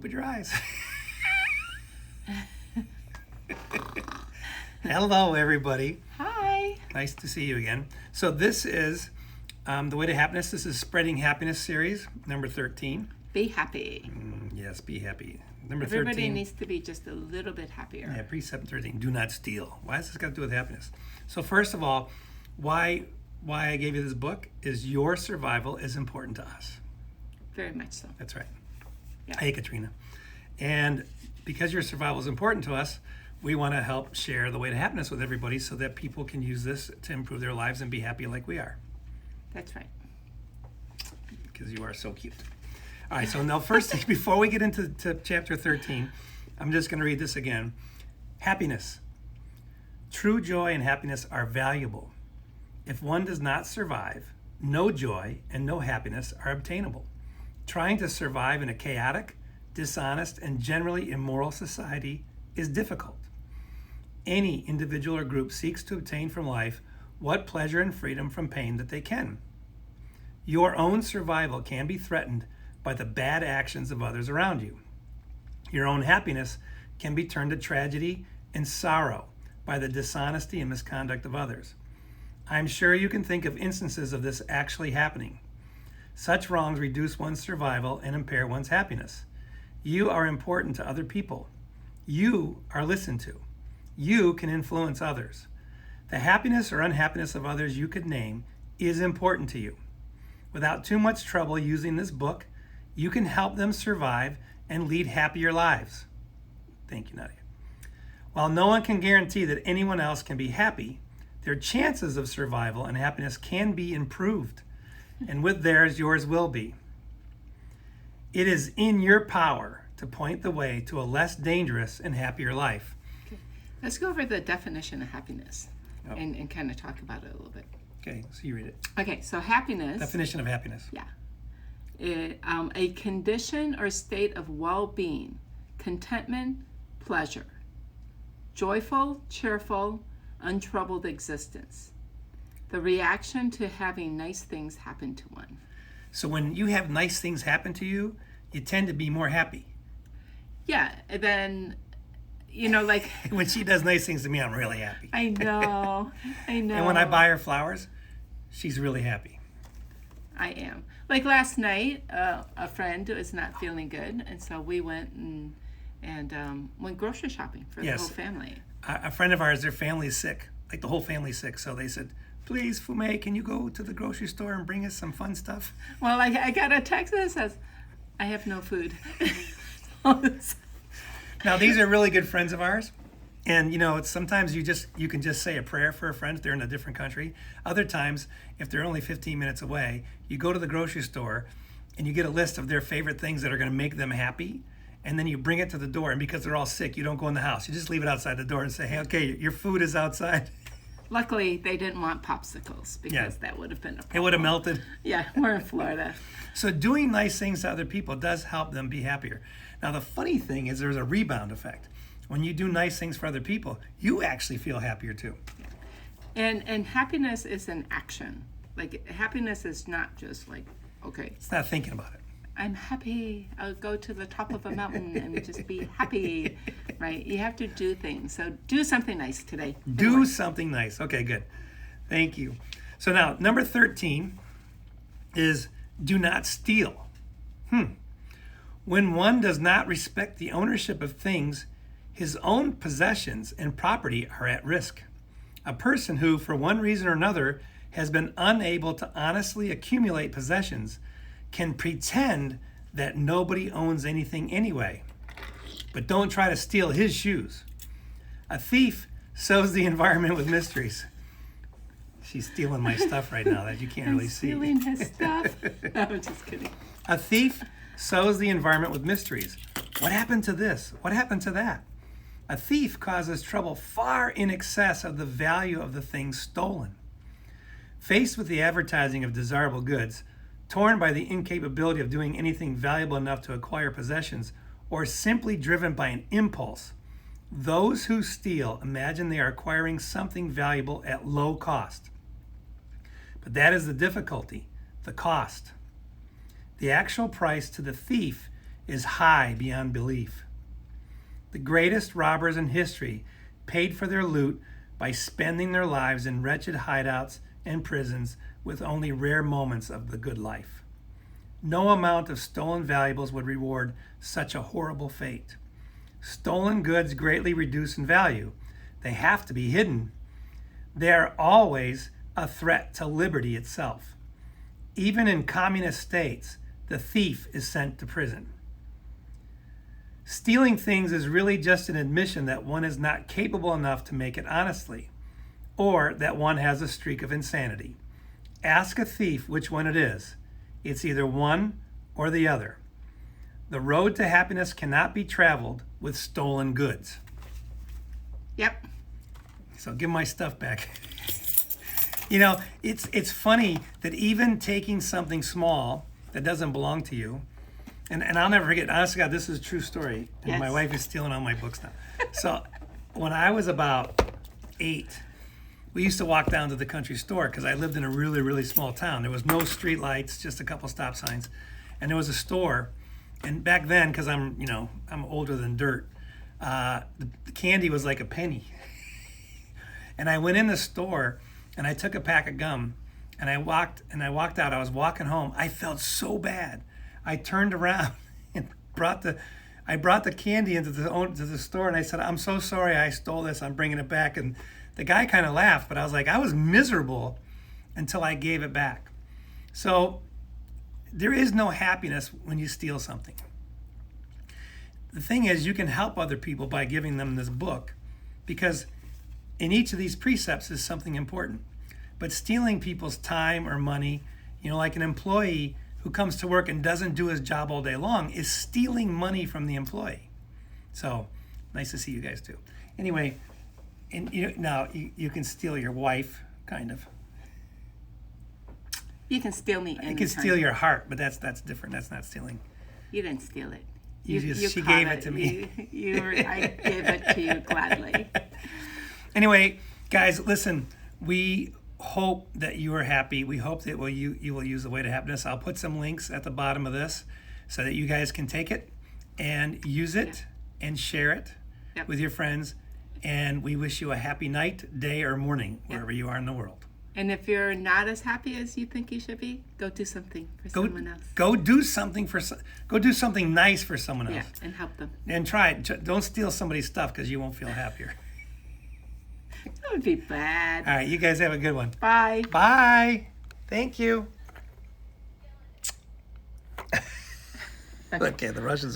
open your eyes. Hello, everybody. Hi. Nice to see you again. So this is The Way to Happiness. This is Spreading Happiness series, number 13. Be happy. Yes, be happy. Number Everybody 13. needs to be just a little bit happier. Yeah, Precept 13. Do not steal. Why has this got to do with happiness? So first of all, why I gave you this book is your survival is important to us. Very much so. That's right. Yeah. Hey, Katrina. And because your survival is important to us, we want to help share the way to happiness with everybody so that people can use this to improve their lives and be happy like we are. That's right. Because you are so cute. All right, so now first, before we get into chapter 13, I'm just going to read this again. Happiness. True joy and happiness are valuable. If one does not survive, no joy and no happiness are obtainable. Trying to survive in a chaotic, dishonest, and generally immoral society is difficult. Any individual or group seeks to obtain from life what pleasure and freedom from pain that they can. Your own survival can be threatened by the bad actions of others around you. Your own happiness can be turned to tragedy and sorrow by the dishonesty and misconduct of others. I'm sure you can think of instances of this actually happening. Such wrongs reduce one's survival and impair one's happiness. You are important to other people. You are listened to. You can influence others. The happiness or unhappiness of others you could name is important to you. Without too much trouble using this book, you can help them survive and lead happier lives. Thank you, Nadia. While no one can guarantee that anyone else can be happy, their chances of survival and happiness can be improved, and with theirs, yours will be. It is in your power to point the way to a less dangerous and happier life. Okay. Let's go over the definition of happiness and kind of talk about it a little bit. Okay, so you read it. Okay, so happiness. Definition of happiness. Yeah. A condition or state of well-being, contentment, pleasure, joyful, cheerful, untroubled existence. The reaction to having nice things happen to one. So when you have nice things happen to you, you tend to be more happy. Yeah, and then, like... When she does nice things to me, I'm really happy. I know. And when I buy her flowers, she's really happy. I am. Like last night, a friend was not feeling good, and so we went and went grocery shopping for the whole family. A friend of ours, their family's sick. Like the whole family's sick. So they said, please, Fume, can you go to the grocery store and bring us some fun stuff? Well, I got a text that says, I have no food. Now, these are really good friends of ours. And, it's sometimes you can just say a prayer for a friend if they're in a different country. Other times, if they're only 15 minutes away, you go to the grocery store and you get a list of their favorite things that are going to make them happy. And then you bring it to the door. And because they're all sick, you don't go in the house. You just leave it outside the door and say, hey, okay, your food is outside. Luckily, they didn't want popsicles because that would have been a problem. It would have melted. Yeah, we're in Florida. So doing nice things to other people does help them be happier. Now, the funny thing is there's a rebound effect. When you do nice things for other people, you actually feel happier too. And happiness is an action. Like, happiness is not just like, okay. It's not thinking about it. I'm happy. I'll go to the top of a mountain and just be happy, right? You have to do things. So do something nice today. Do something nice. Okay, good. Thank you. So now, number 13 is do not steal. When one does not respect the ownership of things, his own possessions and property are at risk. A person who, for one reason or another, has been unable to honestly accumulate possessions can pretend that nobody owns anything anyway. But don't try to steal his shoes. A thief sows the environment with mysteries. She's stealing my stuff right now that you can't really see. Stealing his stuff? No, I'm just kidding. A thief sows the environment with mysteries. What happened to this? What happened to that? A thief causes trouble far in excess of the value of the things stolen. Faced with the advertising of desirable goods, torn by the incapability of doing anything valuable enough to acquire possessions, or simply driven by an impulse, those who steal imagine they are acquiring something valuable at low cost. But that is the difficulty, the cost. The actual price to the thief is high beyond belief. The greatest robbers in history paid for their loot by spending their lives in wretched hideouts and prisons with only rare moments of the good life. No amount of stolen valuables would reward such a horrible fate. Stolen goods greatly reduce in value. They have to be hidden. They are always a threat to liberty itself. Even in communist states, the thief is sent to prison. Stealing things is really just an admission that one is not capable enough to make it honestly, or that one has a streak of insanity. Ask a thief which one it is. It's either one or the other. The road to happiness cannot be traveled with stolen goods. Yep. So give my stuff back. You know, it's funny that even taking something small that doesn't belong to you, and I'll never forget, honestly, God, this is a true story. And Yes. My wife is stealing all my books now. So when I was about 8, we used to walk down to the country store because I lived in a really, really small town. There was no street lights, just a couple stop signs. And there was a store. And back then, because I'm older than dirt, the candy was like a penny. And I went in the store and I took a pack of gum and I walked out. I was walking home. I felt so bad. I turned around and brought the candy into the store, and I said, "I'm so sorry I stole this. I'm bringing it back." And the guy kind of laughed, but I was like, I was miserable until I gave it back. So there is no happiness when you steal something. The thing is, you can help other people by giving them this book, because in each of these precepts is something important. But stealing people's time or money, like an employee who comes to work and doesn't do his job all day long, is stealing money from the employee. So nice to see you guys too. Anyway, now you can steal your wife, kind of. You can steal me anytime. You can steal your heart, but that's different. That's not stealing. You didn't steal it. She gave it to me. I gave it to you gladly. Anyway, guys, listen. We hope that you are happy. We hope that you will use the way to happiness. I'll put some links at the bottom of this so that you guys can take it and use it and share it with your friends. And we wish you a happy night, day, or morning, wherever you are in the world. And if you're not as happy as you think you should be, go do something for someone else. Go do something nice for someone else. Yeah, and help them. And try it. Don't steal somebody's stuff, because you won't feel happier. That would be bad. All right, you guys have a good one. Bye. Bye. Thank you. Okay, the Russians